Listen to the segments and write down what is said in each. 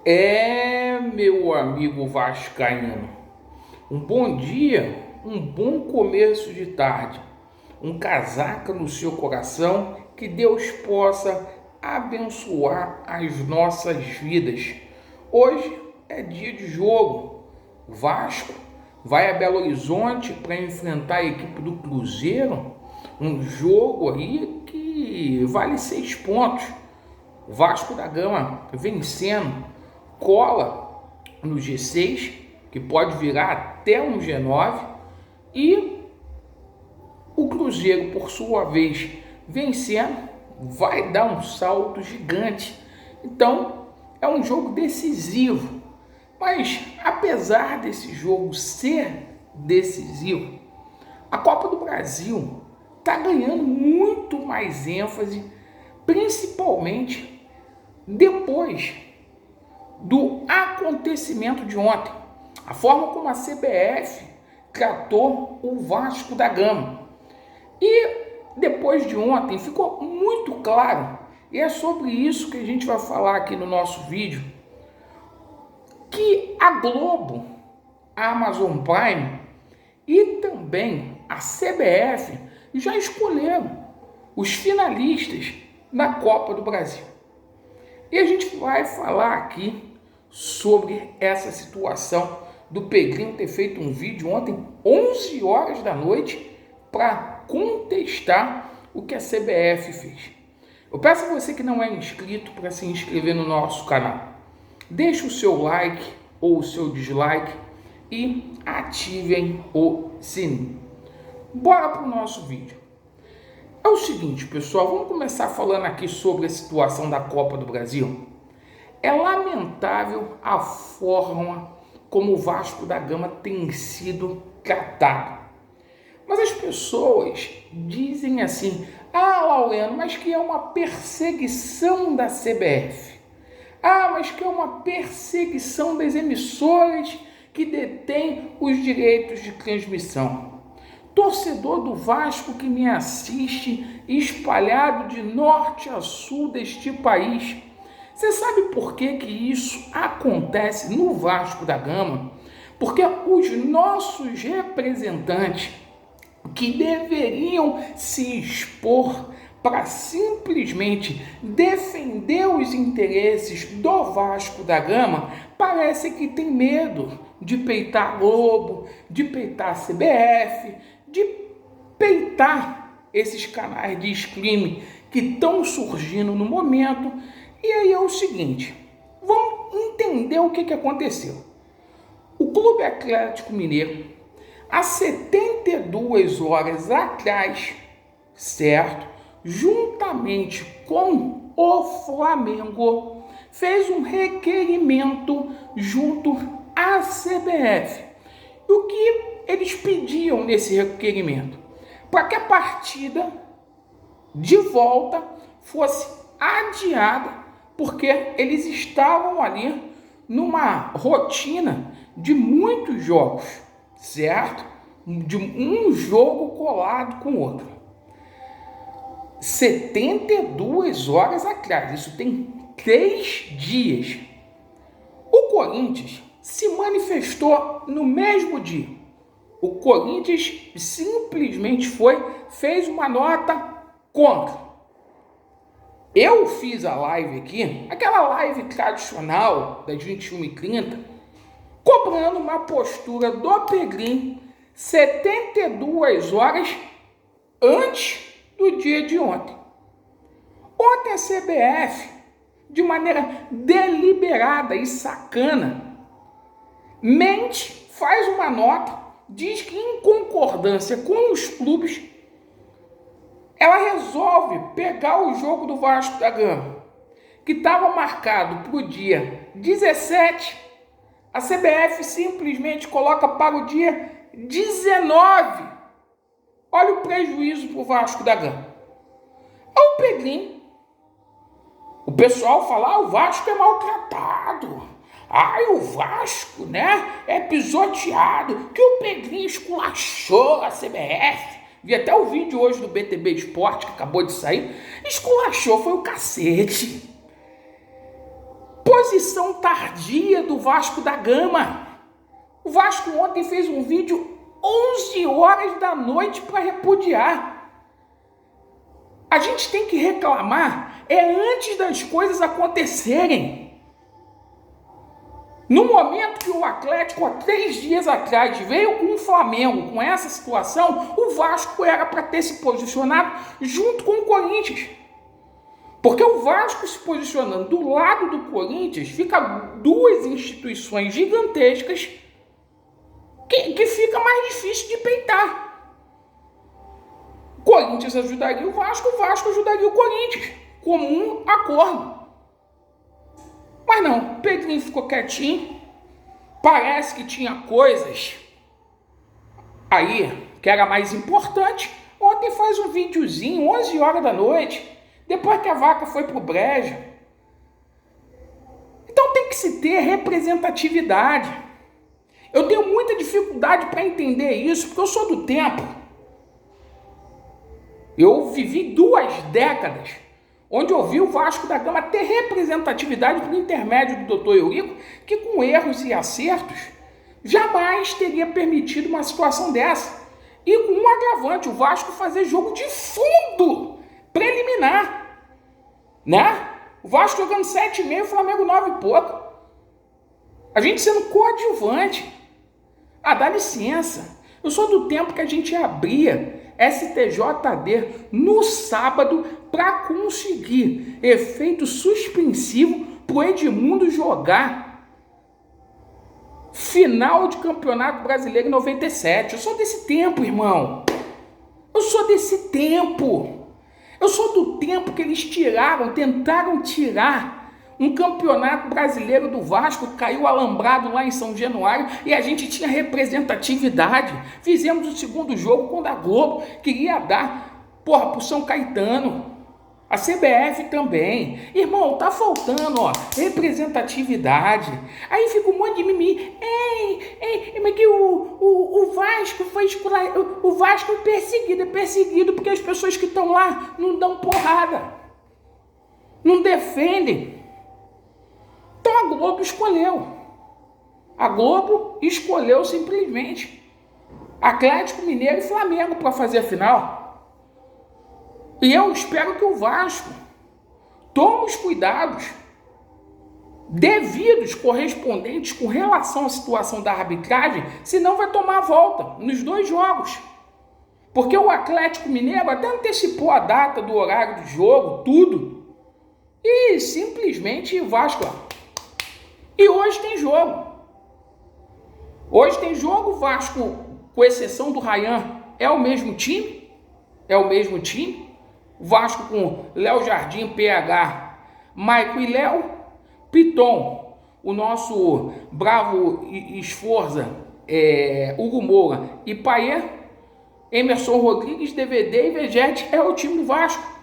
Meu amigo vascaíno, um bom dia, um bom começo de tarde, um casaca no seu coração, que Deus possa abençoar as nossas vidas. Hoje é dia de jogo, o Vasco vai a Belo Horizonte para enfrentar a equipe do Cruzeiro, um jogo aí que vale 6 pontos. O Vasco da Gama vencendo, cola no G6, que pode virar até um G9, e o Cruzeiro, por sua vez, vencendo, vai dar um salto gigante. Então, é um jogo decisivo. Mas, apesar desse jogo ser decisivo, a Copa do Brasil está ganhando muito mais ênfase, principalmente depois do acontecimento de ontem, a forma como a CBF tratou o Vasco da Gama. E depois de ontem ficou muito claro, e é sobre isso que a gente vai falar aqui no nosso vídeo, que a Globo, a Amazon Prime e também a CBF já escolheram os finalistas da Copa do Brasil. E a gente vai falar aqui sobre essa situação do Pedrinho ter feito um vídeo ontem, 11 horas da noite, para contestar o que a CBF fez. Eu peço a você que não é inscrito para se inscrever no nosso canal. Deixe o seu like ou o seu dislike e ativem o sininho. Bora para o nosso vídeo. É o seguinte, pessoal, vamos começar falando aqui sobre a situação da Copa do Brasil. É lamentável a forma como o Vasco da Gama tem sido tratado. Mas as pessoas dizem assim: Laureano, mas que é uma perseguição da CBF. Mas que é uma perseguição das emissoras que detêm os direitos de transmissão. Torcedor do Vasco que me assiste, espalhado de norte a sul deste país, você sabe por que isso acontece no Vasco da Gama? Porque os nossos representantes, que deveriam se expor para simplesmente defender os interesses do Vasco da Gama, parece que tem medo de peitar a Globo, de peitar a CBF, de peitar esses canais de streaming que estão surgindo no momento. E aí é o seguinte, vamos entender o que aconteceu. O Clube Atlético Mineiro, há 72 horas atrás, certo, juntamente com o Flamengo, fez um requerimento junto à CBF. E o que eles pediam nesse requerimento? Para que a partida de volta fosse adiada, porque eles estavam ali numa rotina de muitos jogos, certo? De um jogo colado com o outro. 72 horas atrás, isso tem 3 dias. O Corinthians se manifestou no mesmo dia. O Corinthians simplesmente fez uma nota contra. Eu fiz a live aqui, aquela live tradicional das 21h30, cobrando uma postura do Pedrinho 72 horas antes do dia de ontem. Ontem a CBF, de maneira deliberada e sacana, mente, faz uma nota, diz que em concordância com os clubes, ela resolve pegar o jogo do Vasco da Gama, que estava marcado para o dia 17, a CBF simplesmente coloca para o dia 19. Olha o prejuízo para o Vasco da Gama. É o Pedrinho. O pessoal fala, o Vasco é maltratado. O Vasco, né, é pisoteado. Que o Pedrinho esculachou a CBF. Vi até o vídeo hoje do BTB Esporte, que acabou de sair. Esculachou, foi o cacete. Posição tardia do Vasco da Gama. O Vasco ontem fez um vídeo 11 horas da noite para repudiar. A gente tem que reclamar antes das coisas acontecerem. No momento que o Atlético, há 3 dias atrás, veio com o Flamengo, com essa situação, o Vasco era para ter se posicionado junto com o Corinthians. Porque o Vasco se posicionando do lado do Corinthians, fica 2 instituições gigantescas que fica mais difícil de peitar. O Corinthians ajudaria o Vasco ajudaria o Corinthians, como um acordo. Mas não, o Pedrinho ficou quietinho, parece que tinha coisas aí que era mais importante. Ontem faz um videozinho, 11 horas da noite, depois que a vaca foi pro brejo. Então tem que se ter representatividade. Eu tenho muita dificuldade para entender isso, porque eu sou do tempo. Eu vivi 2 décadas onde eu vi o Vasco da Gama ter representatividade por intermédio do Dr. Eurico, que com erros e acertos jamais teria permitido uma situação dessa. E com um agravante, o Vasco fazer jogo de fundo, preliminar, né? O Vasco jogando 7,5, o Flamengo 9 e pouco. A gente sendo coadjuvante. Dá licença. Eu sou do tempo que a gente abria STJD no sábado para conseguir efeito suspensivo pro Edmundo jogar final de Campeonato Brasileiro em 97. Eu sou desse tempo, irmão. Eu sou desse tempo. Eu sou do tempo que eles tentaram tirar um Campeonato Brasileiro do Vasco, caiu alambrado lá em São Januário e a gente tinha representatividade. Fizemos o segundo jogo quando a Globo queria dar, pro São Caetano. A CBF também. Irmão, tá faltando, representatividade. Aí fica um monte de mimimi. Mas que o Vasco foi o Vasco é perseguido porque as pessoas que estão lá não dão porrada. Não defendem. Então a Globo escolheu. A Globo escolheu simplesmente Atlético Mineiro e Flamengo para fazer a final. E eu espero que o Vasco tome os cuidados devidos, correspondentes com relação à situação da arbitragem, senão vai tomar a volta nos 2 jogos. Porque o Atlético Mineiro até antecipou a data do horário do jogo, tudo. E simplesmente o Vasco... E hoje tem jogo. Hoje tem jogo, o Vasco, com exceção do Ryan, é o mesmo time. O Vasco com Léo Jardim, PH, Maico e Léo, Piton, o nosso bravo Esforza, Hugo Moura e Paier, Emerson Rodrigues, DVD e Vegete é o time do Vasco.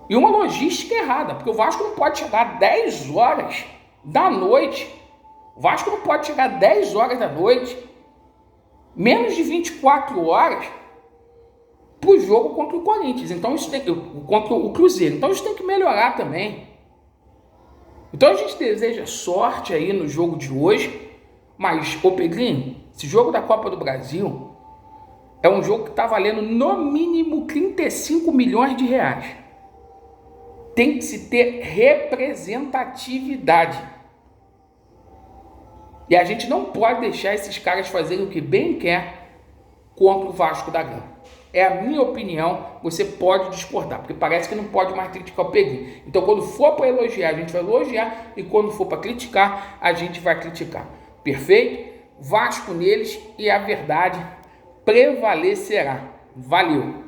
E uma logística errada, porque o Vasco não pode chegar 10 horas da noite. O Vasco não pode chegar 10 horas da noite, menos de 24 horas, para o jogo contra o Corinthians. Então isso contra o Cruzeiro. Então isso tem que melhorar também. Então a gente deseja sorte aí no jogo de hoje. Mas, Pedrinho, esse jogo da Copa do Brasil é um jogo que está valendo no mínimo 35 milhões de reais. Tem que se ter representatividade. E a gente não pode deixar esses caras fazerem o que bem quer contra o Vasco da Gama. É a minha opinião, você pode discordar, porque parece que não pode mais criticar o Pedrinho. Então, quando for para elogiar, a gente vai elogiar, e quando for para criticar, a gente vai criticar. Perfeito? Vasco neles e a verdade prevalecerá. Valeu!